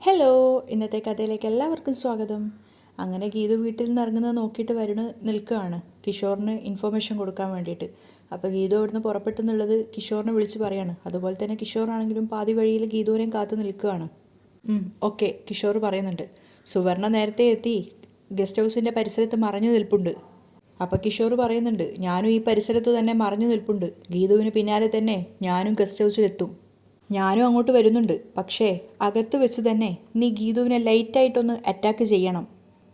Hello, ഇന്നത്തെ കഥയിലേക്ക് എല്ലാവർക്കും സ്വാഗതം. അങ്ങനെ ഗീതു വീട്ടിൽ നിന്ന് ഇറങ്ങുന്നത് നോക്കിയിട്ട് വരുണ് നിൽക്കുകയാണ് കിഷോറിന് ഇൻഫോർമേഷൻ കൊടുക്കാൻ വേണ്ടിയിട്ട്. അപ്പോൾ ഗീതു അവിടുന്ന് പുറപ്പെട്ടെന്നുള്ളത് കിഷോറിനെ വിളിച്ച് പറയാണ്. അതുപോലെ തന്നെ കിഷോറാണെങ്കിലും പാതി വഴിയിൽ ഗീതുവിനെയും കാത്തു നിൽക്കുകയാണ്. ഓക്കെ, കിഷോർ പറയുന്നുണ്ട്. സുവർണ നേരത്തെ എത്തി ഗസ്റ്റ് ഹൗസിൻ്റെ പരിസരത്ത് മറഞ്ഞു നിൽപ്പുണ്ട്. അപ്പോൾ കിഷോർ പറയുന്നുണ്ട്, ഞാനും ഈ പരിസരത്ത് തന്നെ മറഞ്ഞു നിൽപ്പുണ്ട്. ഗീതുവിന് പിന്നാലെ തന്നെ ഞാനും ഗസ്റ്റ് ഹൗസിലെത്തും. ഞാനും അങ്ങോട്ട് വരുന്നുണ്ട്. പക്ഷേ അകത്ത് വെച്ച് തന്നെ നീ ഗീതുവിനെ ലൈറ്റായിട്ടൊന്ന് അറ്റാക്ക് ചെയ്യണം.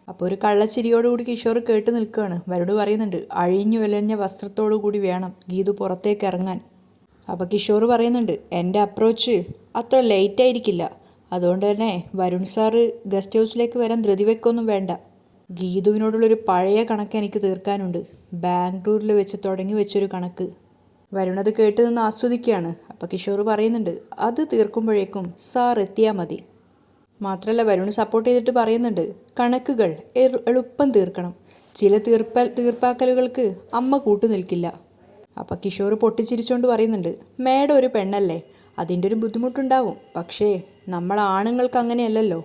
അപ്പോൾ ഒരു കള്ളച്ചിരിയോടുകൂടി കിഷോർ കേട്ട് നിൽക്കുകയാണ്. വരുണ് പറയുന്നുണ്ട്, അഴിഞ്ഞു വലഞ്ഞ വസ്ത്രത്തോടു കൂടി വേണം ഗീതു പുറത്തേക്ക് ഇറങ്ങാൻ. അപ്പോൾ കിഷോർ പറയുന്നുണ്ട്, എൻ്റെ അപ്രോച്ച് അത്ര ലേറ്റായിരിക്കില്ല. അതുകൊണ്ട് തന്നെ വരുൺ സാറ് ഗസ്റ്റ് ഹൗസിലേക്ക് വരാൻ ധൃതി വെക്കൊന്നും വേണ്ട. ഗീതുവിനോടുള്ളൊരു പഴയ കണക്ക് എനിക്ക് തീർക്കാനുണ്ട്. ബാംഗ്ലൂരിൽ വെച്ച് തുടങ്ങി വെച്ചൊരു കണക്ക്. വരുണത് കേട്ട് നിന്ന് ആസ്വദിക്കുകയാണ്. അപ്പോൾ കിഷോർ പറയുന്നുണ്ട്, അത് തീർക്കുമ്പോഴേക്കും സാർ എത്തിയാൽ മതി. മാത്രമല്ല വരുൺ സപ്പോർട്ട് ചെയ്തിട്ട് പറയുന്നുണ്ട്, കണക്കുകൾ എളുപ്പം തീർക്കണം. ചില തീർപ്പാക്കലുകൾക്ക് അമ്മ കൂട്ടു നിൽക്കില്ല. അപ്പോൾ കിഷോർ പൊട്ടിച്ചിരിച്ചുകൊണ്ട് പറയുന്നുണ്ട്, മേഡം ഒരു പെണ്ണല്ലേ, അതിൻ്റെ ഒരു ബുദ്ധിമുട്ടുണ്ടാവും. പക്ഷേ നമ്മൾ ആണുങ്ങൾക്ക് അങ്ങനെയല്ലല്ലോ.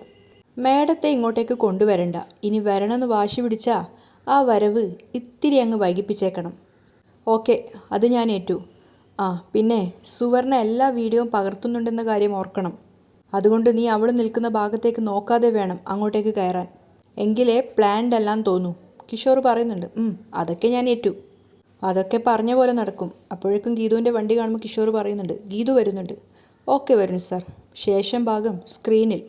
മേഡത്തെ ഇങ്ങോട്ടേക്ക് കൊണ്ടുവരണ്ട. ഇനി വരണമെന്ന് വാശി പിടിച്ചാൽ ആ വരവ് ഇത്തിരി അങ്ങ് വൈകിപ്പിച്ചേക്കണം. ഓക്കെ, അത് ഞാൻ ഏറ്റു. പിന്നെ സുവർണ എല്ലാ വീഡിയോയും പകർത്തുന്നുണ്ടെന്ന കാര്യം ഓർക്കണം. അതുകൊണ്ട് നീ അവൾ നിൽക്കുന്ന ഭാഗത്തേക്ക് നോക്കാതെ വേണം അങ്ങോട്ടേക്ക് കയറാൻ. എങ്കിലേ പ്ലാൻഡ് എല്ലാം തോന്നൂ. കിഷോർ പറയുന്നുണ്ട്, അതൊക്കെ ഞാൻ ഏറ്റു. അതൊക്കെ പറഞ്ഞ പോലെ നടക്കും. അപ്പോഴേക്കും ഗീതുവിൻ്റെ വണ്ടി കാണുമ്പോൾ കിഷോർ പറയുന്നുണ്ട്, ഗീതു വരുന്നുണ്ട്. Okay Varun sir. ശേഷം ഭാഗം സ്ക്രീനിൽ.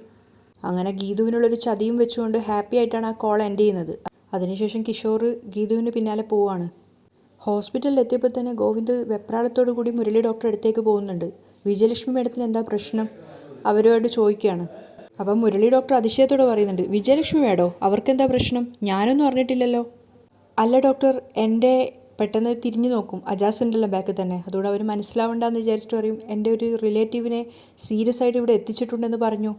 അങ്ങനെ ഗീതുവിനുള്ളൊരു ചതിയും വെച്ചുകൊണ്ട് ഹാപ്പി ആയിട്ടാണ് ആ കോൾ എൻഡ് ചെയ്യുന്നത്. അതിനുശേഷം കിഷോർ ഗീതുവിന് പിന്നാലെ പോവുകയാണ്. ഹോസ്പിറ്റലിൽ എത്തിയപ്പോൾ തന്നെ ഗോവിന്ദ് വെപ്രാളത്തോടു കൂടി മുരളി ഡോക്ടറെ അടുത്തേക്ക് പോകുന്നുണ്ട്. വിജയലക്ഷ്മി മേഡത്തിന് എന്താ പ്രശ്നം അവരോട് ചോദിക്കുകയാണ്. അപ്പം മുരളി ഡോക്ടർ അതിശയത്തോടെ പറയുന്നുണ്ട്, വിജയലക്ഷ്മി മേഡോ, അവർക്കെന്താ പ്രശ്നം? ഞാനൊന്നും അറിഞ്ഞിട്ടില്ലല്ലോ. അല്ല ഡോക്ടർ, എൻ്റെ പെട്ടെന്ന് തിരിഞ്ഞു നോക്കും. അജാസ് ഉണ്ടല്ലോ ബാക്കിൽ തന്നെ. അതുകൊണ്ട് അവർ മനസ്സിലാവണ്ടെന്ന് വിചാരിച്ചിട്ട് പറയും, എൻ്റെ ഒരു റിലേറ്റീവിനെ സീരിയസ് ആയിട്ട് ഇവിടെ എത്തിച്ചിട്ടുണ്ടെന്ന് പറഞ്ഞു.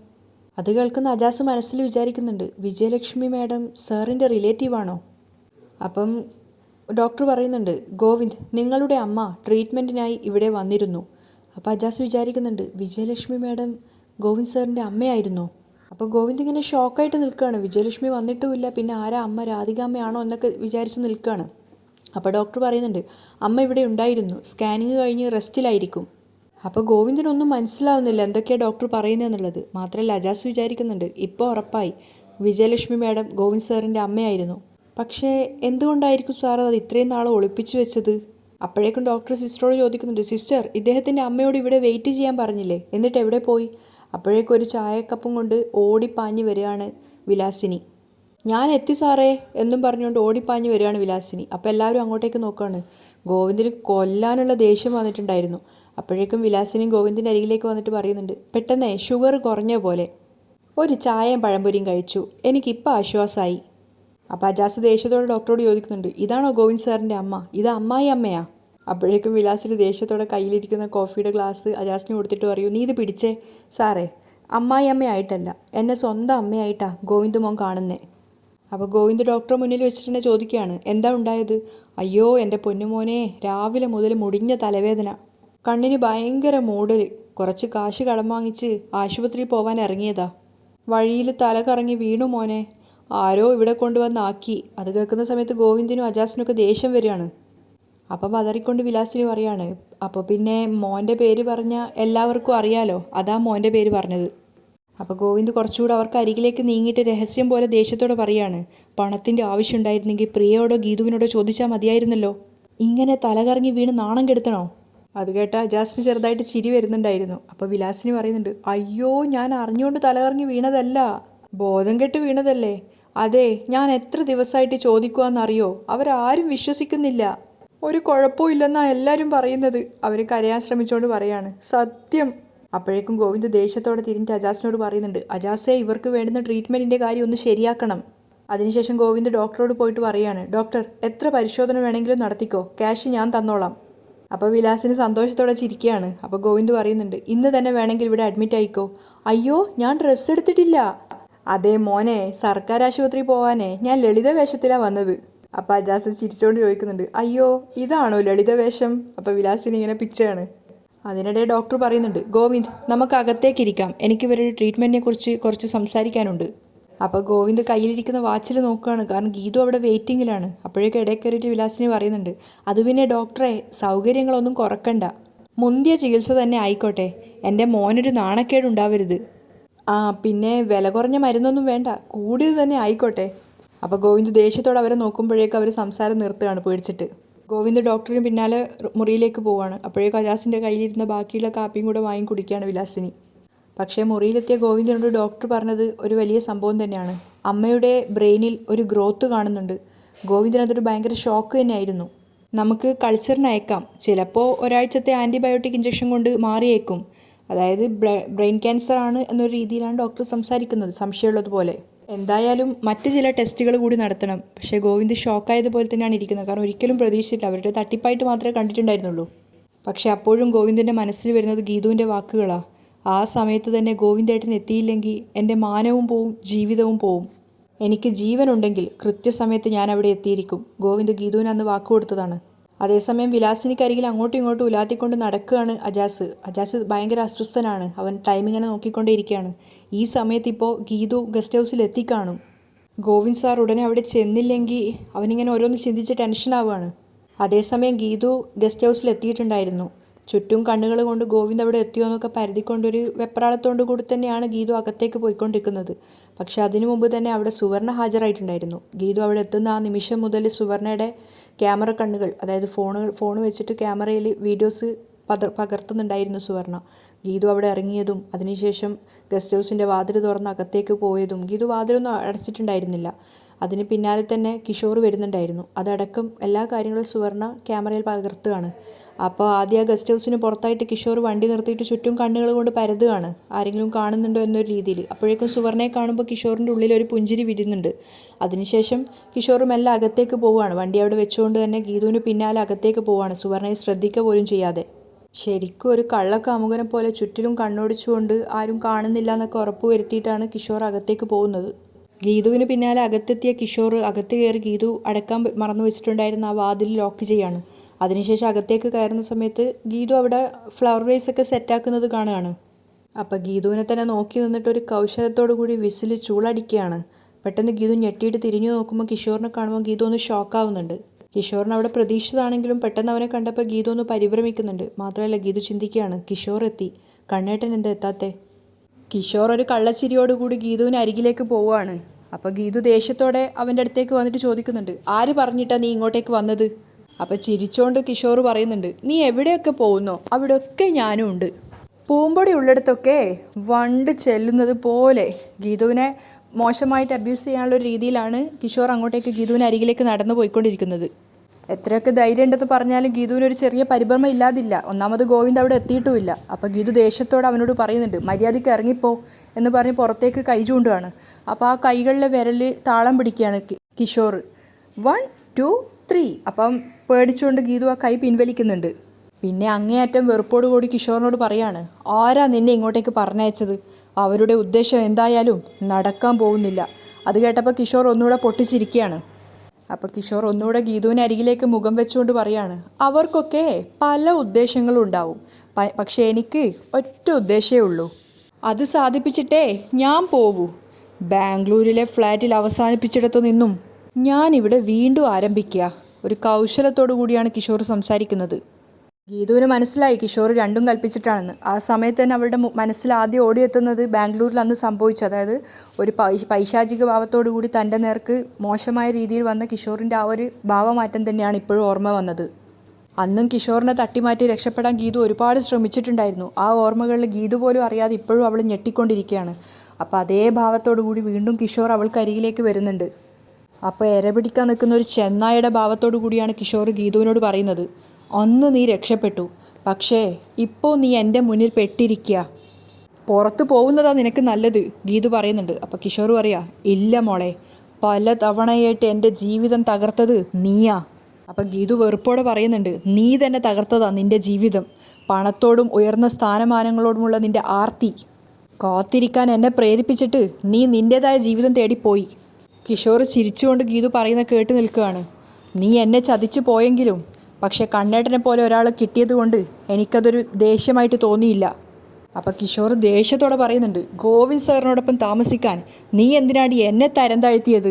അത് കേൾക്കുന്ന അജാസ് മനസ്സിൽ വിചാരിക്കുന്നുണ്ട്, വിജയലക്ഷ്മി മേഡം സാറിൻ്റെ റിലേറ്റീവാണോ? അപ്പം ഡോക്ടർ പറയുന്നുണ്ട്, ഗോവിന്ദ്, നിങ്ങളുടെ അമ്മ ട്രീറ്റ്മെൻറ്റിനായി ഇവിടെ വന്നിരുന്നു. അപ്പോൾ അജാസ് വിചാരിക്കുന്നുണ്ട്, വിജയലക്ഷ്മി മേഡം ഗോവിന്ദ് സാറിൻ്റെ അമ്മയായിരുന്നോ? അപ്പോൾ ഗോവിന്ദ് ഇങ്ങനെ ഷോക്കായിട്ട് നിൽക്കുകയാണ്. വിജയലക്ഷ്മി വന്നിട്ടുമില്ല, പിന്നെ ആരാ അമ്മ, രാധികാമ്മയാണോ എന്നൊക്കെ വിചാരിച്ച് നിൽക്കുകയാണ്. അപ്പോൾ ഡോക്ടർ പറയുന്നുണ്ട്, അമ്മ ഇവിടെ ഉണ്ടായിരുന്നു, സ്കാനിങ് കഴിഞ്ഞ് റെസ്റ്റിലായിരിക്കും. അപ്പോൾ ഗോവിന്ദിനൊന്നും മനസ്സിലാവുന്നില്ല എന്തൊക്കെയാണ് ഡോക്ടർ പറയുന്നതെന്നുള്ളത്. മാത്രമല്ല അജാസ് വിചാരിക്കുന്നുണ്ട്, ഇപ്പോൾ ഉറപ്പായി വിജയലക്ഷ്മി മേഡം ഗോവിന്ദ് സാറിൻ്റെ അമ്മയായിരുന്നു. പക്ഷേ എന്തുകൊണ്ടായിരിക്കും സാർ അത് ഇത്രയും നാൾ ഒളിപ്പിച്ചു വെച്ചത്? അപ്പോഴേക്കും ഡോക്ടർ സിസ്റ്ററോട് ചോദിക്കുന്നുണ്ട്, സിസ്റ്റർ, ഇദ്ദേഹത്തിൻ്റെ അമ്മയോട് ഇവിടെ വെയിറ്റ് ചെയ്യാൻ പറഞ്ഞില്ലേ, എന്നിട്ട് എവിടെ പോയി? അപ്പോഴേക്കും ഒരു ചായക്കപ്പും കൊണ്ട് ഓടിപ്പാഞ്ഞ് വരികയാണ് വിലാസിനി. ഞാൻ എത്തി സാറേ എന്നും പറഞ്ഞുകൊണ്ട് ഓടിപ്പാഞ്ഞ് വരികയാണ് വിലാസിനി. അപ്പോൾ എല്ലാവരും അങ്ങോട്ടേക്ക് നോക്കുകയാണ്. ഗോവിന്ദിന് കൊല്ലാനുള്ള ദേഷ്യം വന്നിട്ടുണ്ടായിരുന്നു. അപ്പോഴേക്കും വിലാസിനിയും ഗോവിന്ദിൻ്റെ അരികിലേക്ക് വന്നിട്ട് പറയുന്നുണ്ട്, പെട്ടെന്ന് ഷുഗർ കുറഞ്ഞ പോലെ ഒരു ചായയും പഴംപൊരിയും കഴിച്ചു, എനിക്കിപ്പോൾ ആശ്വാസമായി. അപ്പോൾ അജാസ് ദേഷ്യത്തോടെ ഡോക്ടറോട് ചോദിക്കുന്നുണ്ട്, ഇതാണോ ഗോവിന്ദ് സാറിൻ്റെ അമ്മ? ഇത് അമ്മായി അമ്മയാ? അപ്പോഴേക്കും വിലാസിന് ദേഷ്യത്തോടെ കയ്യിലിരിക്കുന്ന കോഫിയുടെ ഗ്ലാസ് അജാസിന് കൊടുത്തിട്ട് പറയൂ, നീ ഇത് പിടിച്ചേ. സാറേ, അമ്മായി അമ്മയായിട്ടല്ല, എന്നെ സ്വന്തം അമ്മയായിട്ടാണ് ഗോവിന്ദ് മോൻ കാണുന്നേ. അപ്പോൾ ഗോവിന്ദ് ഡോക്ടറെ മുന്നിൽ വെച്ചിട്ട് തന്നെ ചോദിക്കുകയാണ്, എന്താ ഉണ്ടായത്? അയ്യോ എൻ്റെ പൊന്നുമോനെ, രാവിലെ മുതൽ മുടിഞ്ഞ തലവേദന, കണ്ണിന് ഭയങ്കര മൂടൽ, കുറച്ച് കാശ് കടം വാങ്ങിച്ച് ആശുപത്രിയിൽ പോകാൻ ഇറങ്ങിയതാ. വഴിയിൽ തല കറങ്ങി വീണു മോനെ, ആരോ ഇവിടെ കൊണ്ടുവന്നാക്കി. അത് കേൾക്കുന്ന സമയത്ത് ഗോവിന്ദിനും അജാസിനൊക്കെ ദേഷ്യം വരികയാണ്. അപ്പം പതറിക്കൊണ്ട് വിലാസിനി പറയാണ്, അപ്പോൾ പിന്നെ മോൻ്റെ പേര് പറഞ്ഞാൽ എല്ലാവർക്കും അറിയാലോ, അതാ മോൻ്റെ പേര് പറഞ്ഞത്. അപ്പോൾ ഗോവിന്ദ് കുറച്ചുകൂടെ അവർക്ക് അരികിലേക്ക് നീങ്ങിയിട്ട് രഹസ്യം പോലെ ദേഷ്യത്തോടെ പറയാണ്, പണത്തിൻ്റെ ആവശ്യം ഉണ്ടായിരുന്നെങ്കിൽ പ്രിയയോടോ ഗീതുവിനോടോ ചോദിച്ചാൽ മതിയായിരുന്നല്ലോ. ഇങ്ങനെ തലകറങ്ങി വീണ് നാണം കെടുത്തണോ? അത് കേട്ട അജാസിന് ചെറുതായിട്ട് ചിരി വരുന്നുണ്ടായിരുന്നു. അപ്പോൾ വിലാസിനി പറയുന്നുണ്ട്, അയ്യോ, ഞാൻ അറിഞ്ഞുകൊണ്ട് തലകറങ്ങി വീണതല്ല, ബോധം കെട്ട് വീണതല്ലേ. അതെ, ഞാൻ എത്ര ദിവസമായിട്ട് ചോദിക്കുവാന്നറിയോ, അവരാരും വിശ്വസിക്കുന്നില്ല. ഒരു കുഴപ്പവും ഇല്ലെന്നാണ് എല്ലാവരും പറയുന്നത്. അവർ കരയാൻ ശ്രമിച്ചുകൊണ്ട് പറയാണ്, സത്യം. അപ്പോഴേക്കും ഗോവിന്ദ് ദേഷ്യത്തോടെ തിരിഞ്ഞ് അജാസിനോട് പറയുന്നുണ്ട്, അജാസെ, ഇവർക്ക് വേണ്ടുന്ന ട്രീറ്റ്മെൻറ്റിൻ്റെ കാര്യം ഒന്ന് ശരിയാക്കണം. അതിനുശേഷം ഗോവിന്ദ് ഡോക്ടറോട് പോയിട്ട് പറയാണ്, ഡോക്ടർ, എത്ര പരിശോധന വേണമെങ്കിലും നടത്തിക്കോ, ക്യാഷ് ഞാൻ തന്നോളാം. അപ്പോൾ വിലാസിന് സന്തോഷത്തോടെ ചിരിക്കുകയാണ്. അപ്പോൾ ഗോവിന്ദ് പറയുന്നുണ്ട്, ഇന്ന് തന്നെ വേണമെങ്കിൽ ഇവിടെ അഡ്മിറ്റ് ആയിക്കോ. അയ്യോ, ഞാൻ ഡ്രസ്സ് എടുത്തിട്ടില്ല. അതേ മോനെ, സർക്കാർ ആശുപത്രിയിൽ പോവാനേ ഞാൻ ലളിത വേഷത്തിലാണ് വന്നത്. അപ്പോൾ അജാസ് ചിരിച്ചുകൊണ്ട് ചോദിക്കുന്നുണ്ട്, അയ്യോ, ഇതാണോ ലളിത വേഷം? അപ്പോൾ വിലാസിനി ഇങ്ങനെ പിച്ചയാണ്. അതിനിടെ ഡോക്ടർ പറയുന്നുണ്ട്, ഗോവിന്ദ് നമുക്ക് അകത്തേക്കിരിക്കാം, എനിക്ക് ഇവരുടെ ട്രീറ്റ്മെൻറ്റിനെ കുറിച്ച് കുറച്ച് സംസാരിക്കാനുണ്ട്. അപ്പോൾ ഗോവിന്ദ് കയ്യിലിരിക്കുന്ന വാച്ചിൽ നോക്കുകയാണ്, കാരണം ഗീതു അവിടെ വെയിറ്റിങ്ങിലാണ്. അപ്പോഴേക്കും ഇടയിൽ കയറിയിട്ട് വിലാസിനി പറയുന്നുണ്ട്, അത് പിന്നെ ഡോക്ടറെ സൗകര്യങ്ങളൊന്നും കുറക്കണ്ട, മുന്തിയ ചികിത്സ തന്നെ ആയിക്കോട്ടെ, എൻ്റെ മോനൊരു നാണക്കേടുണ്ടാവരുത്. പിന്നെ വില കുറഞ്ഞ മരുന്നൊന്നും വേണ്ട, കൂടിയത് തന്നെ ആയിക്കോട്ടെ. അപ്പോൾ ഗോവിന്ദ് ദേഷ്യത്തോടെ അവരെ നോക്കുമ്പോഴേക്കും അവർ സംസാരം നിർത്തുകയാണ് പേടിച്ചിട്ട്. ഗോവിന്ദ് ഡോക്ടറിന് പിന്നാലെ മുറിയിലേക്ക് പോവുകയാണ്. അപ്പോഴേക്കും അജാസിൻ്റെ കയ്യിലിരുന്ന ബാക്കിയുള്ള കാപ്പിയും കൂടെ വാങ്ങി കുടിക്കുകയാണ് വിലാസിനി. പക്ഷേ മുറിയിലെത്തിയ ഗോവിന്ദനോട് ഡോക്ടർ പറഞ്ഞത് ഒരു വലിയ സംഭവം തന്നെയാണ്. അമ്മയുടെ ബ്രെയിനിൽ ഒരു ഗ്രോത്ത് കാണുന്നുണ്ട്. ഗോവിന്ദൻ അതൊരു ഭയങ്കര ഷോക്ക് തന്നെയായിരുന്നു. നമുക്ക് കൾച്ചറിന് അയക്കാം, ചിലപ്പോൾ ഒരാഴ്ചത്തെ ആൻറ്റിബയോട്ടിക് ഇഞ്ചക്ഷൻ കൊണ്ട് മാറിയേക്കും. അതായത് ബ്രെയിൻ ക്യാൻസർ ആണ് എന്നൊരു രീതിയിലാണ് ഡോക്ടർ സംസാരിക്കുന്നത്, സംശയമുള്ളതുപോലെ. എന്തായാലും മറ്റ് ചില ടെസ്റ്റുകൾ കൂടി നടത്തണം. പക്ഷേ ഗോവിന്ദ് ഷോക്കായതുപോലെ തന്നെയാണ് ഇരിക്കുന്നത്, കാരണം ഒരിക്കലും പ്രതീക്ഷിച്ചില്ല. അവരുടെ തട്ടിപ്പായിട്ട് മാത്രമേ കണ്ടിട്ടുണ്ടായിരുന്നുള്ളൂ. പക്ഷേ അപ്പോഴും ഗോവിന്ദൻ്റെ മനസ്സിൽ വരുന്നത് ഗീതുവിൻ്റെ വാക്കുകളാണ്. ആ സമയത്ത് തന്നെ ഗോവിന്ദേട്ടൻ എത്തിയില്ലെങ്കിൽ എൻ്റെ മാനവും പോവും, ജീവിതവും പോവും. എനിക്ക് ജീവനുണ്ടെങ്കിൽ കൃത്യസമയത്ത് ഞാൻ അവിടെ എത്തിയിരിക്കും. ഗോവിന്ദ് ഗീതുവിന് അന്ന് വാക്ക് കൊടുത്തതാണ്. അതേസമയം വിലാസിനിക്കരികിൽ അങ്ങോട്ടും ഇങ്ങോട്ടും ഉലാത്തിക്കൊണ്ട് നടക്കുകയാണ് അജാസ് ഭയങ്കര അസ്വസ്ഥനാണ്. അവൻ ടൈമിങ്ങനെ നോക്കിക്കൊണ്ടേയിരിക്കുകയാണ്. ഈ സമയത്ത് ഇപ്പോൾ ഗീതു ഗസ്റ്റ് ഹൗസിൽ എത്തിക്കാണും. ഗോവിന്ദ് സാർ ഉടനെ അവിടെ ചെന്നില്ലെങ്കിൽ അവനിങ്ങനെ ഓരോന്ന് ചിന്തിച്ച് ടെൻഷനാവുകയാണ്. അതേസമയം ഗീതു ഗസ്റ്റ് ഹൗസിൽ എത്തിയിട്ടുണ്ടായിരുന്നു. ചുറ്റും കണ്ണുകൾ കൊണ്ട് ഗോവിന്ദ് അവിടെ എത്തിയോ എന്നൊക്കെ പരതിക്കൊണ്ടൊരു വെപ്രാളത്തോടു കൂടി തന്നെയാണ് ഗീതു അകത്തേക്ക് പോയിക്കൊണ്ടിരിക്കുന്നത്. പക്ഷെ അതിനു മുമ്പ് തന്നെ അവിടെ സുവർണ ഹാജരായിട്ടുണ്ടായിരുന്നു. ഗീതു അവിടെ എത്തുന്ന ആ നിമിഷം മുതൽ സുവർണയുടെ ക്യാമറ കണ്ണുകൾ, അതായത് ഫോൺ വെച്ചിട്ട് ക്യാമറയിൽ വീഡിയോസ് പകർത്തുന്നുണ്ടായിരുന്നു സുവർണ. ഗീതു അവിടെ ഇറങ്ങിയതും അതിനുശേഷം ഗസ്റ്റ് ഹൗസിൻ്റെ വാതിൽ തുറന്ന് അകത്തേക്ക് പോയതും, ഗീതു വാതിലൊന്നും അടച്ചിട്ടുണ്ടായിരുന്നില്ല. അതിന് പിന്നാലെ തന്നെ കിഷോർ വരുന്നുണ്ടായിരുന്നു. അതടക്കം എല്ലാ കാര്യങ്ങളും സുവർണ ക്യാമറയിൽ പകർത്തുകയാണ്. അപ്പോൾ ആദ്യം ആ ഗസ്റ്റ് ഹൗസിന് പുറത്തായിട്ട് കിഷോർ വണ്ടി നിർത്തിയിട്ട് ചുറ്റും കണ്ണുകൾ കൊണ്ട് പരതുകയാണ്, ആരെങ്കിലും കാണുന്നുണ്ടോ എന്നൊരു രീതിയിൽ. അപ്പോഴേക്കും സുവർണയെ കാണുമ്പോൾ കിഷോറിൻ്റെ ഉള്ളിൽ ഒരു പുഞ്ചിരി വിടുന്നുണ്ട്. അതിനുശേഷം കിഷോർ മെല്ലെ അകത്തേക്ക് പോവുകയാണ്. വണ്ടി അവിടെ വെച്ചുകൊണ്ട് തന്നെ ഗീതുവിന് പിന്നാലെ അകത്തേക്ക് പോവുകയാണ്, സുവർണയെ ശ്രദ്ധിക്കുക പോലും ചെയ്യാതെ. ശരിക്കും ഒരു കള്ളക്കാമുകനെ പോലെ ചുറ്റിലും കണ്ണോടിച്ചുകൊണ്ട് ആരും കാണുന്നില്ല എന്നൊക്കെ ഉറപ്പ് വരുത്തിയിട്ടാണ് കിഷോർ അകത്തേക്ക് പോകുന്നത്. ഗീതുവിന് പിന്നാലെ അകത്തെത്തിയ കിഷോർ അകത്ത് കയറി ഗീതു അടക്കാൻ മറന്നു വെച്ചിട്ടുണ്ടായിരുന്ന ആ വാതിൽ ലോക്ക് ചെയ്യാണ്. അതിനുശേഷം അകത്തേക്ക് കയറുന്ന സമയത്ത് ഗീതു അവിടെ ഫ്ലവർ വേസ് ഒക്കെ സെറ്റാക്കുന്നത് കാണുകയാണ്. അപ്പോൾ ഗീതുവിനെ തന്നെ നോക്കി നിന്നിട്ട് ഒരു കൗശലത്തോടു കൂടി വിസിൽ ചൂളടിക്കുകയാണ്. പെട്ടെന്ന് ഗീതു ഞെട്ടിയിട്ട് തിരിഞ്ഞു നോക്കുമ്പോൾ കിഷോറിനെ കാണുമ്പോൾ ഗീതു ഒന്ന് ഷോക്കാവുന്നുണ്ട്. കിഷോറിന് അവിടെ പ്രതീക്ഷിച്ചതാണെങ്കിലും പെട്ടെന്ന് അവനെ കണ്ടപ്പോൾ ഗീതു ഒന്ന് പരിഭ്രമിക്കുന്നുണ്ട്. മാത്രമല്ല ഗീതു ചിന്തിക്കുകയാണ്, കിഷോർ എത്തി, കണ്ണേട്ടൻ എന്താ എത്താത്തെ? കിഷോർ ഒരു കള്ളച്ചിരിയോടുകൂടി ഗീതുവിന് അരികിലേക്ക് പോവുകയാണ്. അപ്പോൾ ഗീതു ദേഷ്യത്തോടെ അവൻ്റെ അടുത്തേക്ക് വന്നിട്ട് ചോദിക്കുന്നുണ്ട്, ആര് പറഞ്ഞിട്ടാ നീ ഇങ്ങോട്ടേക്ക് വന്നത്? അപ്പോൾ ചിരിച്ചോണ്ട് കിഷോർ പറയുന്നുണ്ട്, നീ എവിടെയൊക്കെ പോകുന്നോ അവിടെയൊക്കെ ഞാനും ഉണ്ട്. പൂമ്പൊടി ഉള്ളിടത്തൊക്കെ വണ്ട് ചെല്ലുന്നത് പോലെ. ഗീതുവിനെ മോശമായിട്ട് അബ്യൂസ് ചെയ്യാനുള്ള ഒരു രീതിയിലാണ് കിഷോർ അങ്ങോട്ടേക്ക് ഗീതുവിന് അരികിലേക്ക് നടന്നു പോയിക്കൊണ്ടിരിക്കുന്നത്. എത്രയൊക്കെ ധൈര്യം ഉണ്ടെന്ന് പറഞ്ഞാലും ഗീതുവിനൊരു ചെറിയ പരിഭ്രമം ഇല്ലാതില്ല. ഒന്നാമത് ഗോവിന്ദ് അവിടെ എത്തിയിട്ടുമില്ല. അപ്പോൾ ഗീതു ദേഷ്യത്തോടെ അവനോട് പറയുന്നുണ്ട്, മര്യാദയ്ക്ക് ഇറങ്ങിപ്പോ എന്ന് പറഞ്ഞ് പുറത്തേക്ക് കൈ ചൂണ്ടുകയാണ്. അപ്പോൾ ആ കൈകളിലെ വിരൽ താളം പിടിക്കുകയാണ് കിഷോർ. 1 2 3. അപ്പം പേടിച്ചുകൊണ്ട് ഗീതു ആ കൈ പിൻവലിക്കുന്നുണ്ട്. പിന്നെ അങ്ങേയറ്റം വെറുപ്പോടു കൂടി കിഷോറിനോട് പറയാണ്, ആരാ നിന്നെ ഇങ്ങോട്ടേക്ക് പറഞ്ഞയച്ചത്? അവരുടെ ഉദ്ദേശം എന്തായാലും നടക്കാൻ പോകുന്നില്ല. അത് കേട്ടപ്പോൾ കിഷോർ ഒന്നുകൂടെ പൊട്ടിച്ചിരിക്കുകയാണ്. അപ്പോൾ കിഷോർ ഒന്നുകൂടെ ഗീതുവിന് അരികിലേക്ക് മുഖം വെച്ചുകൊണ്ട് പറയാണ്, അവർക്കൊക്കെ പല ഉദ്ദേശങ്ങളും ഉണ്ടാവും, പക്ഷേ എനിക്ക് ഒറ്റ ഉദ്ദേശമേ ഉള്ളൂ, അത് സാധിപ്പിച്ചിട്ടേ ഞാൻ പോകൂ. ബാംഗ്ലൂരിലെ ഫ്ലാറ്റിൽ അവസാനിപ്പിച്ചിടത്തു നിന്നും ഞാനിവിടെ വീണ്ടും ആരംഭിക്കുക. ഒരു കൗശലത്തോടു കൂടിയാണ് കിഷോർ സംസാരിക്കുന്നത്. ഗീതുവിന് മനസ്സിലായി കിഷോർ രണ്ടും കൽപ്പിച്ചിട്ടാണെന്ന്. ആ സമയത്ത് തന്നെ അവളുടെ മനസ്സിൽ ആദ്യം ഓടിയെത്തുന്നത് ബാംഗ്ലൂരിൽ അന്ന് സംഭവിച്ചു, അതായത് ഒരു പൈശാചിക ഭാവത്തോടു കൂടി തൻ്റെ നേർക്ക് മോശമായ രീതിയിൽ വന്ന കിഷോറിൻ്റെ ആ ഒരു ഭാവമാറ്റം തന്നെയാണ് ഇപ്പോഴും ഓർമ്മ വന്നത്. അന്നും കിഷോറിനെ തട്ടിമാറ്റി രക്ഷപ്പെടാൻ ഗീതു ഒരുപാട് ശ്രമിച്ചിട്ടുണ്ടായിരുന്നു. ആ ഓർമ്മകളിൽ ഗീതു പോലും അറിയാതെ ഇപ്പോഴും അവൾ ഞെട്ടിക്കൊണ്ടിരിക്കുകയാണ്. അപ്പോൾ അതേ ഭാവത്തോടു കൂടി വീണ്ടും കിഷോർ അവൾക്ക് അരികിലേക്ക് വരുന്നുണ്ട്. അപ്പോൾ ഇരപിടിക്കാൻ നിൽക്കുന്ന ഒരു ചെന്നായുടെ ഭാവത്തോടു കൂടിയാണ് കിഷോർ ഗീതുവിനോട് പറയുന്നത്, അന്ന് നീ രക്ഷപ്പെട്ടു, പക്ഷേ ഇപ്പോൾ നീ എൻ്റെ മുന്നിൽ പെട്ടിരിക്കുക, പുറത്ത് പോകുന്നതാണ് നിനക്ക് നല്ലത്, ഗീതു പറയുന്നുണ്ട്. അപ്പോൾ കിഷോർ പറയാ, ഇല്ല മോളെ, പല തവണയായിട്ട് എൻ്റെ ജീവിതം തകർത്തത് നീയാ. അപ്പോൾ ഗീതു വെറുപ്പോടെ പറയുന്നുണ്ട്, നീ തന്നെ തകർത്തതാ നിൻ്റെ ജീവിതം, പണത്തോടും ഉയർന്ന സ്ഥാനമാനങ്ങളോടുമുള്ള നിൻ്റെ ആർത്തി കാത്തിരിക്കാൻ എന്നെ പ്രേരിപ്പിച്ചിട്ട് നീ നിൻ്റേതായ ജീവിതം തേടിപ്പോയി. കിഷോർ ചിരിച്ചുകൊണ്ട് ഗീതു പറയുന്ന കേട്ട് നിൽക്കുകയാണ്. നീ എന്നെ ചതിച്ചു പോയെങ്കിലും പക്ഷേ കണ്ണേട്ടനെ പോലെ ഒരാൾ കിട്ടിയത് കൊണ്ട് എനിക്കതൊരു ദേഷ്യമായിട്ട് തോന്നിയില്ല. അപ്പം കിഷോർ ദേഷ്യത്തോടെ പറയുന്നുണ്ട്, ഗോവിന്ദ് സാറിനോടൊപ്പം താമസിക്കാൻ നീ എന്തിനാടി എന്നെ തരം താഴ്ത്തിയത്,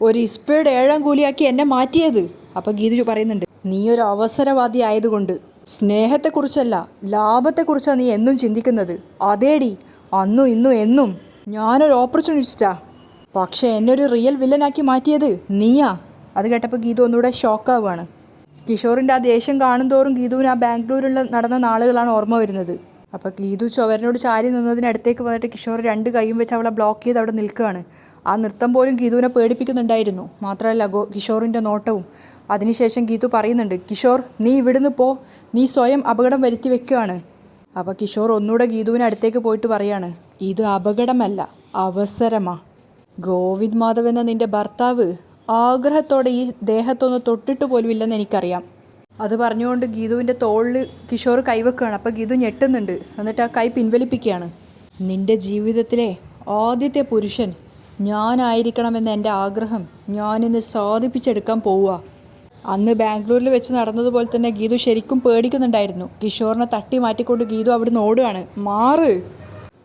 ഒരു ഇസ്പയുടെ 7-ാം കൂലിയാക്കി എന്നെ മാറ്റിയത്. അപ്പം ഗീതു പറയുന്നുണ്ട്, നീ ഒരു അവസരവാദി ആയതുകൊണ്ട്. സ്നേഹത്തെക്കുറിച്ചല്ല, ലാഭത്തെക്കുറിച്ചാണ് നീ എന്നും ചിന്തിക്കുന്നത്. അതേടി, അന്നും ഇന്നും എന്നും ഞാനൊരു ഓപ്പർച്യൂണിസ്റ്റാ, പക്ഷേ എന്നെ ഒരു റിയൽ വില്ലനാക്കി മാറ്റിയത് നീയാ. അത് കേട്ടപ്പോൾ ഗീതു ഒന്നുകൂടെ ഷോക്കാവുകയാണ്. കിഷോറിൻ്റെ ആ ദേഷ്യം കാണുന്തോറും ഗീതുവിന് ആ ബാംഗ്ലൂരിൽ നടന്ന നാളുകളാണ് ഓർമ്മ വരുന്നത്. അപ്പോൾ ഗീതു ചുവരനോട് ചാരി നിന്നതിനടുത്തേക്ക് വന്നിട്ട് കിഷോർ 2 കൈയും വെച്ച് അവളെ ബ്ലോക്ക് ചെയ്ത് അവിടെ നിൽക്കുകയാണ്. ആ നൃത്തം പോലും ഗീതുവിനെ പേടിപ്പിക്കുന്നുണ്ടായിരുന്നു. മാത്രമല്ല കിഷോറിൻ്റെ നോട്ടവും. അതിനുശേഷം ഗീതു പറയുന്നുണ്ട്, കിഷോർ നീ ഇവിടുന്ന് പോ, നീ സ്വയം അപകടം വരുത്തി വെക്കുകയാണ്. അപ്പോൾ കിഷോർ ഒന്നുകൂടെ ഗീതുവിന് അടുത്തേക്ക് പോയിട്ട് പറയാണ്, ഇത് അപകടമല്ല, അവസരമാ. ഗോവിന്ദ് മാധവ് എന്ന നിൻ്റെ ഭർത്താവ് ആഗ്രഹത്തോടെ ഈ ദേഹത്തൊന്ന് തൊട്ടിട്ട് പോലും ഇല്ലെന്ന് എനിക്കറിയാം. അത് പറഞ്ഞുകൊണ്ട് ഗീതുവിൻ്റെ തോളിൽ കിഷോർ കൈവെക്കുകയാണ്. അപ്പോൾ ഗീതു ഞെട്ടുന്നുണ്ട്. എന്നിട്ട് ആ കൈ പിൻവലിപ്പിക്കുകയാണ്. നിൻ്റെ ജീവിതത്തിലെ ആദ്യത്തെ പുരുഷൻ ഞാനായിരിക്കണമെന്ന എൻ്റെ ആഗ്രഹം ഞാനിന്ന് സാധിപ്പിച്ചെടുക്കാൻ പോവുക. അന്ന് ബാംഗ്ലൂരിൽ വെച്ച് നടന്നതുപോലെ തന്നെ ഗീതു ശരിക്കും പേടിക്കുന്നുണ്ടായിരുന്നു. കിഷോറിനെ തട്ടി മാറ്റിക്കൊണ്ട് ഗീതു അവിടുന്ന് ഓടുകയാണ്. മാറ്.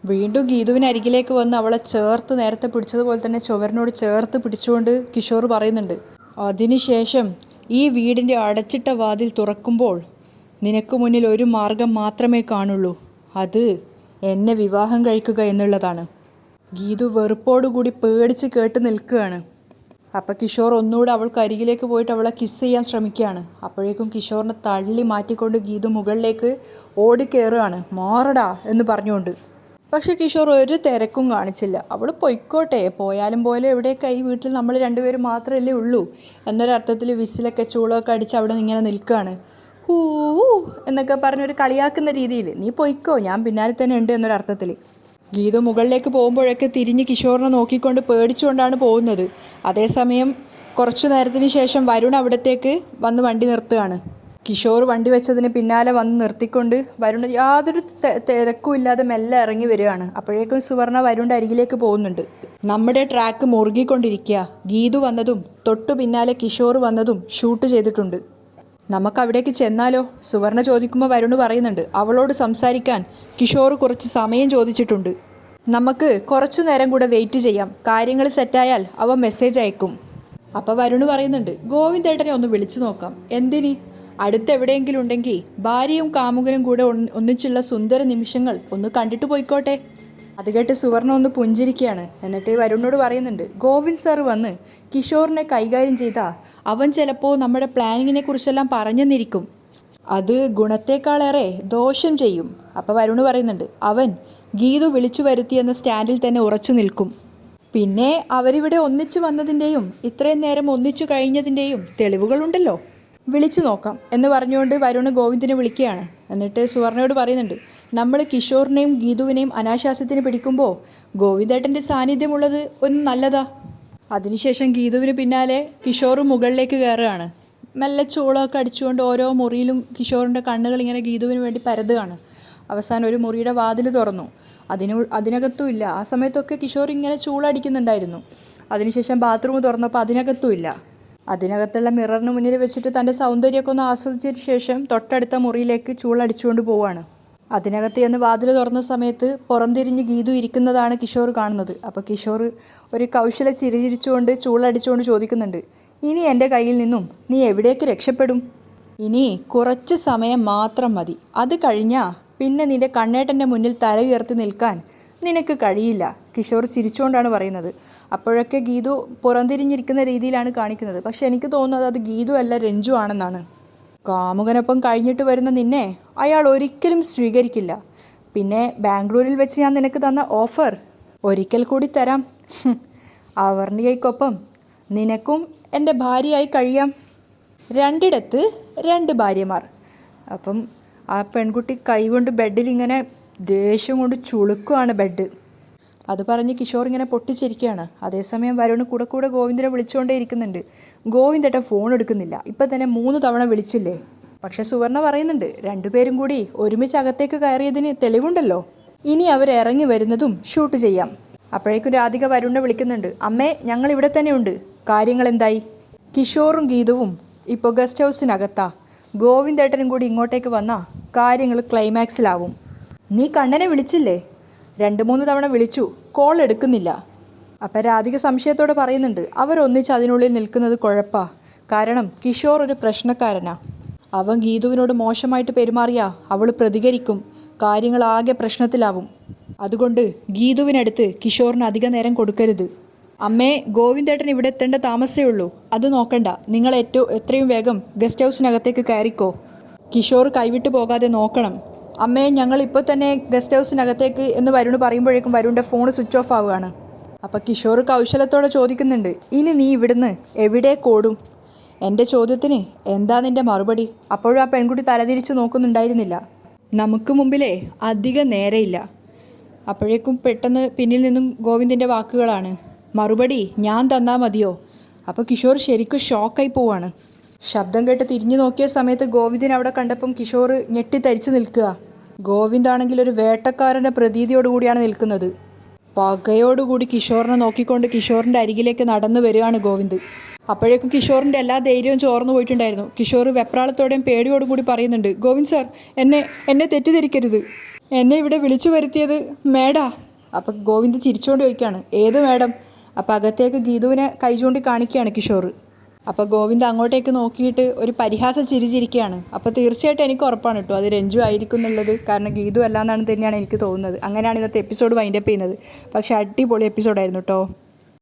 വീണ്ടും ഗീതുവിന് അരികിലേക്ക് വന്ന് അവളെ ചേർത്ത് നേരത്തെ പിടിച്ചതുപോലെ തന്നെ ചുവരിനോട് ചേർത്ത് പിടിച്ചുകൊണ്ട് കിഷോർ പറയുന്നുണ്ട്, അതിനുശേഷം ഈ വീടിൻ്റെ അടച്ചിട്ട വാതിൽ തുറക്കുമ്പോൾ നിനക്ക് മുന്നിൽ ഒരു മാർഗം മാത്രമേ കാണുള്ളൂ, അത് എന്നെ വിവാഹം കഴിക്കുക എന്നുള്ളതാണ്. ഗീതു വെറുപ്പോടുകൂടി പേടിച്ച് കേട്ട് നിൽക്കുകയാണ്. അപ്പോൾ കിഷോർ ഒന്നുകൂടെ അവൾക്ക് അരികിലേക്ക് പോയിട്ട് അവളെ കിസ് ചെയ്യാൻ ശ്രമിക്കുകയാണ്. അപ്പോഴേക്കും കിഷോറിനെ തള്ളി മാറ്റിക്കൊണ്ട് ഗീതു മുകളിലേക്ക് ഓടിക്കയറുകയാണ്. മാറടാ എന്ന് പറഞ്ഞുകൊണ്ട്. പക്ഷേ കിഷോർ ഒരു തിരക്കും കാണിച്ചില്ല. അവൾ പൊയ്ക്കോട്ടെ, പോയാലും പോലെ എവിടെയൊക്കെ ഈ വീട്ടിൽ നമ്മൾ 2 പേരും മാത്രമല്ലേ ഉള്ളൂ എന്നൊരർത്ഥത്തിൽ വിസിലൊക്കെ ചൂളൊക്കെ അടിച്ച് അവിടെ ഇങ്ങനെ നിൽക്കുകയാണ്. ഹൂ എന്നൊക്കെ പറഞ്ഞൊരു കളിയാക്കുന്ന രീതിയിൽ, നീ പൊയ്ക്കോ, ഞാൻ പിന്നാലെ തന്നെ ഉണ്ട് എന്നൊരർത്ഥത്തിൽ. ഗീതു മുകളിലേക്ക് പോകുമ്പോഴൊക്കെ തിരിഞ്ഞ് കിഷോറിനെ നോക്കിക്കൊണ്ട് പേടിച്ചുകൊണ്ടാണ് പോകുന്നത്. അതേസമയം കുറച്ചു നേരത്തിന് ശേഷം വരുൺ അവിടത്തേക്ക് വന്ന് വണ്ടി നിർത്തുകയാണ്. കിഷോർ വണ്ടി വെച്ചതിന് പിന്നാലെ വന്ന് നിർത്തിക്കൊണ്ട് വരുൺ യാതൊരു തിരക്കും ഇല്ലാതെ മെല്ലെ ഇറങ്ങി വരികയാണ്. അപ്പോഴേക്കും സുവർണ വരുണിൻ്റെ അരികിലേക്ക് പോകുന്നുണ്ട്. നമ്മുടെ ട്രാക്ക് മുറുകിക്കൊണ്ടിരിക്കുക. ഗീതു വന്നതും തൊട്ടു പിന്നാലെ കിഷോർ വന്നതും ഷൂട്ട് ചെയ്തിട്ടുണ്ട്. നമുക്ക് അവിടേക്ക് ചെന്നാലോ? സുവർണ ചോദിക്കുമ്പോൾ വരുൺ പറയുന്നുണ്ട്, അവളോട് സംസാരിക്കാൻ കിഷോർ കുറച്ച് സമയം ചോദിച്ചിട്ടുണ്ട്. നമുക്ക് കുറച്ചു നേരം കൂടെ വെയിറ്റ് ചെയ്യാം, കാര്യങ്ങൾ സെറ്റായാൽ അവ മെസ്സേജ് അയക്കും. അപ്പോൾ വരുൺ പറയുന്നുണ്ട്, ഗോവിന്ദേട്ടനെ ഒന്ന് വിളിച്ചു നോക്കാം. എന്തിന്? അടുത്തെവിടെയെങ്കിലും ഉണ്ടെങ്കിൽ ഭാര്യയും കാമുകനും കൂടെ ഒന്നിച്ചുള്ള സുന്ദര നിമിഷങ്ങൾ ഒന്ന് കണ്ടിട്ട് പോയിക്കോട്ടെ. അത് കേട്ട് സുവർണ ഒന്ന് പുഞ്ചിരിക്കുകയാണ്. എന്നിട്ട് വരുണിനോട് പറയുന്നുണ്ട്, ഗോവിന്ദ് സാർ വന്ന് കിഷോറിനെ കൈകാര്യം ചെയ്താൽ അവൻ ചിലപ്പോൾ നമ്മുടെ പ്ലാനിങ്ങിനെ കുറിച്ചെല്ലാം പറഞ്ഞെന്നിരിക്കും. അത് ഗുണത്തേക്കാളേറെ ദോഷം ചെയ്യും. അപ്പോൾ വരുൺ പറയുന്നുണ്ട്, അവൻ ഗീതു വിളിച്ചു വരുത്തിയെന്ന സ്റ്റാൻഡിൽ തന്നെ ഉറച്ചു നിൽക്കും. പിന്നെ അവരിവിടെ ഒന്നിച്ചു വന്നതിൻ്റെയും ഇത്രയും നേരം ഒന്നിച്ചു കഴിഞ്ഞതിൻ്റെയും തെളിവുകളുണ്ടല്ലോ, വിളിച്ചു നോക്കാം എന്ന് പറഞ്ഞുകൊണ്ട് വരുൺ ഗോവിന്ദിനെ വിളിക്കുകയാണ്. എന്നിട്ട് സുവർണയോട് പറയുന്നുണ്ട്, നമ്മൾ കിഷോറിനെയും ഗീതുവിനെയും അനാശാസ്യത്തിന് പിടിക്കുമ്പോൾ ഗോവിന്ദേട്ടൻ്റെ സാന്നിധ്യമുള്ളത് ഒന്ന് നല്ലതാ. അതിനുശേഷം ഗീതുവിന് പിന്നാലെ കിഷോർ മുകളിലേക്ക് കയറുകയാണ്. മെല്ലെ ചൂളമൊക്കെ അടിച്ചുകൊണ്ട് ഓരോ മുറിയിലും കിഷോറിൻ്റെ കണ്ണുകൾ ഇങ്ങനെ ഗീതുവിന് വേണ്ടി പരതുകയാണ്. അവസാനം ഒരു മുറിയുടെ വാതിൽ തുറന്നു. അതിനകത്തും ഇല്ല. ആ സമയത്തൊക്കെ കിഷോർ ഇങ്ങനെ ചൂളടിക്കുന്നുണ്ടായിരുന്നു. അതിനുശേഷം ബാത്റൂം തുറന്നപ്പോൾ അതിനകത്തും ഇല്ല. അതിനകത്തുള്ള മിററിന് മുന്നിൽ വെച്ചിട്ട് തൻ്റെ സൗന്ദര്യമൊക്കെ ഒന്ന് ആസ്വദിച്ചതിന് ശേഷം തൊട്ടടുത്ത മുറിയിലേക്ക് ചൂളടിച്ചുകൊണ്ട് പോവുകയാണ്. അതിനകത്ത് ചെന്ന് വാതിൽ തുറന്ന സമയത്ത് പുറംതിരിഞ്ഞ് ഗീതു ഇരിക്കുന്നതാണ് കിഷോർ കാണുന്നത്. അപ്പോൾ കിഷോർ ഒരു കൗശല ചിരിച്ചുകൊണ്ട് ചൂളടിച്ചുകൊണ്ട് ചോദിക്കുന്നുണ്ട്, ഇനി എൻ്റെ കയ്യിൽ നിന്നും നീ എവിടേക്ക് രക്ഷപ്പെടും? ഇനി കുറച്ച് സമയം മാത്രം മതി. അത് കഴിഞ്ഞാൽ പിന്നെ നിൻ്റെ കണ്ണേട്ടൻ്റെ മുന്നിൽ തല ഉയർത്തി നിൽക്കാൻ നിനക്ക് കഴിയില്ല. കിഷോർ ചിരിച്ചുകൊണ്ടാണ് പറയുന്നത്. അപ്പോഴൊക്കെ ഗീതു പുറംതിരിഞ്ഞിരിക്കുന്ന രീതിയിലാണ് കാണിക്കുന്നത്. പക്ഷെ എനിക്ക് തോന്നുന്നത് അത് ഗീതു അല്ല, രഞ്ജു ആണെന്നാണ്. കാമുകനൊപ്പം കഴിഞ്ഞിട്ട് വരുന്ന നിന്നെ അയാൾ ഒരിക്കലും സ്വീകരിക്കില്ല. പിന്നെ ബാംഗ്ലൂരിൽ വെച്ച് ഞാൻ നിനക്ക് തന്ന ഓഫർ ഒരിക്കൽ കൂടി തരാം. അവർണികയ്ക്കൊപ്പം നിനക്കും എൻ്റെ ഭാര്യയായി കഴിയാം. 2 2 ഭാര്യമാർ. അപ്പം ആ പെൺകുട്ടി കൈകൊണ്ട് ബെഡിൽ ഇങ്ങനെ ദേഷ്യം കൊണ്ട് ചുളുക്കുകയാണ് ബെഡ്. അത് പറഞ്ഞ് കിഷോർ ഇങ്ങനെ പൊട്ടിച്ചിരിക്കുകയാണ്. അതേസമയം വരുൺ കൂടെ ഗോവിന്ദനെ വിളിച്ചുകൊണ്ടേ ഇരിക്കുന്നുണ്ട്. ഗോവിന്ദേട്ടൻ ഫോൺ എടുക്കുന്നില്ല. ഇപ്പം തന്നെ 3 തവണ വിളിച്ചില്ലേ? പക്ഷെ സുവർണ പറയുന്നുണ്ട്, 2 പേരും കൂടി ഒരുമിച്ച് അകത്തേക്ക് കയറിയതിന് തെളിവുണ്ടല്ലോ, ഇനി അവർ ഇറങ്ങി വരുന്നതും ഷൂട്ട് ചെയ്യാം. അപ്പോഴേക്കും രാധിക വരുണിനെ വിളിക്കുന്നുണ്ട്. അമ്മേ, ഞങ്ങൾ ഇവിടെ തന്നെ ഉണ്ട്. കാര്യങ്ങൾ എന്തായി? കിഷോറും ഗീതുവും ഇപ്പോൾ ഗസ്റ്റ് ഹൗസിനകത്താ. ഗോവിന്ദേട്ടനും കൂടി ഇങ്ങോട്ടേക്ക് വന്നാൽ കാര്യങ്ങൾ ക്ലൈമാക്സിലാവും. നീ കണ്ണനെ വിളിച്ചില്ലേ? 2-3 തവണ വിളിച്ചു, കോൾ എടുക്കുന്നില്ല. അപ്പം രാധിക സംശയത്തോടെ പറയുന്നുണ്ട്, അവരൊന്നിച്ച് അതിനുള്ളിൽ നിൽക്കുന്നത് കുഴപ്പാ. കാരണം കിഷോർ ഒരു പ്രശ്നക്കാരനാ. അവൻ ഗീതുവിനോട് മോശമായിട്ട് പെരുമാറിയാ അവൾ പ്രതികരിക്കും, കാര്യങ്ങളാകെ പ്രശ്നത്തിലാവും. അതുകൊണ്ട് ഗീതുവിനടുത്ത് കിഷോറിന് അധിക നേരം കൊടുക്കരുത്. അമ്മേ, ഗോവിന്ദേട്ടൻ ഇവിടെ എത്തേണ്ട താമസമേ ഉള്ളൂ, അത് നോക്കണ്ട. നിങ്ങൾ എത്രയും വേഗം ഗസ്റ്റ് ഹൗസിനകത്തേക്ക് കയറിക്കോ. കിഷോർ കൈവിട്ട് പോകാതെ നോക്കണം. അമ്മേ, ഞങ്ങൾ ഇപ്പോൾ തന്നെ ഗസ്റ്റ് ഹൗസിനകത്തേക്ക് എന്ന് വരുൺ പറയുമ്പോഴേക്കും വരുണിൻ്റെ ഫോൺ സ്വിച്ച് ഓഫ് ആവുകയാണ്. അപ്പം കിഷോർ കൗശലത്തോടെ ചോദിക്കുന്നുണ്ട്, ഇനി നീ ഇവിടുന്ന് എവിടേക്കോടും? എൻ്റെ ചോദ്യത്തിന് എന്താ നിൻ്റെ മറുപടി? അപ്പോഴും ആ പെൺകുട്ടി തലതിരിച്ച് നോക്കുന്നുണ്ടായിരുന്നില്ല. നമുക്ക് മുമ്പിലേ അധികം നേരെയില്ല. അപ്പോഴേക്കും പെട്ടെന്ന് പിന്നിൽ നിന്നും ഗോവിന്ദിൻ്റെ വാക്കുകളാണ്, മറുപടി ഞാൻ തന്നാൽ മതിയോ? അപ്പോൾ കിഷോർ ശരിക്കും ഷോക്കായി പോവാണ്. ശബ്ദം കേട്ട് തിരിഞ്ഞു നോക്കിയ സമയത്ത് ഗോവിന്ദിനെ അവിടെ കണ്ടപ്പം കിഷോർ ഞെട്ടിത്തരിച്ചു നിൽക്കുക. ഗോവിന്ദാണെങ്കിൽ ഒരു വേട്ടക്കാരൻ്റെ പ്രതീതിയോടുകൂടിയാണ് നിൽക്കുന്നത്. പകയോടുകൂടി കിഷോറിനെ നോക്കിക്കൊണ്ട് കിഷോറിൻ്റെ അരികിലേക്ക് നടന്നു വരികയാണ് ഗോവിന്ദ്. അപ്പോഴേക്കും കിഷോറിൻ്റെ എല്ലാ ധൈര്യവും ചോർന്നു പോയിട്ടുണ്ടായിരുന്നു. കിഷോർ വെപ്രാളത്തോടെയും പേടിയോടും കൂടി പറയുന്നുണ്ട്, ഗോവിന്ദ് സാർ, എന്നെ തെറ്റിദ്ധരിക്കരുത്. എന്നെ ഇവിടെ വിളിച്ചു വരുത്തിയത് മേഡാ. അപ്പം ഗോവിന്ദ് ചിരിച്ചുകൊണ്ട് ചോദിക്കുകയാണ്, ഏത് മേഡം? അപ്പം അകത്തേക്ക് ഗീതുവിനെ കൈ ചൂണ്ടി കാണിക്കുകയാണ് കിഷോർ. അപ്പോൾ ഗോവിന്ദ് അങ്ങോട്ടേക്ക് നോക്കിയിട്ട് ഒരു പരിഹാസം ചിരിച്ചിരിക്കുകയാണ്. അപ്പോൾ തീർച്ചയായിട്ടും എനിക്ക് ഉറപ്പാണ് കേട്ടോ അത് രഞ്ജു ആയിരിക്കും എന്നുള്ളത്. കാരണം ഗീതു അല്ലാന്നാണ് തന്നെയാണ് എനിക്ക് തോന്നുന്നത്. അങ്ങനെയാണ് ഇന്നത്തെ എപ്പിസോഡ് വൈൻഡപ്പ് ചെയ്യുന്നത്. പക്ഷേ അടിപൊളി എപ്പിസോഡായിരുന്നു കേട്ടോ.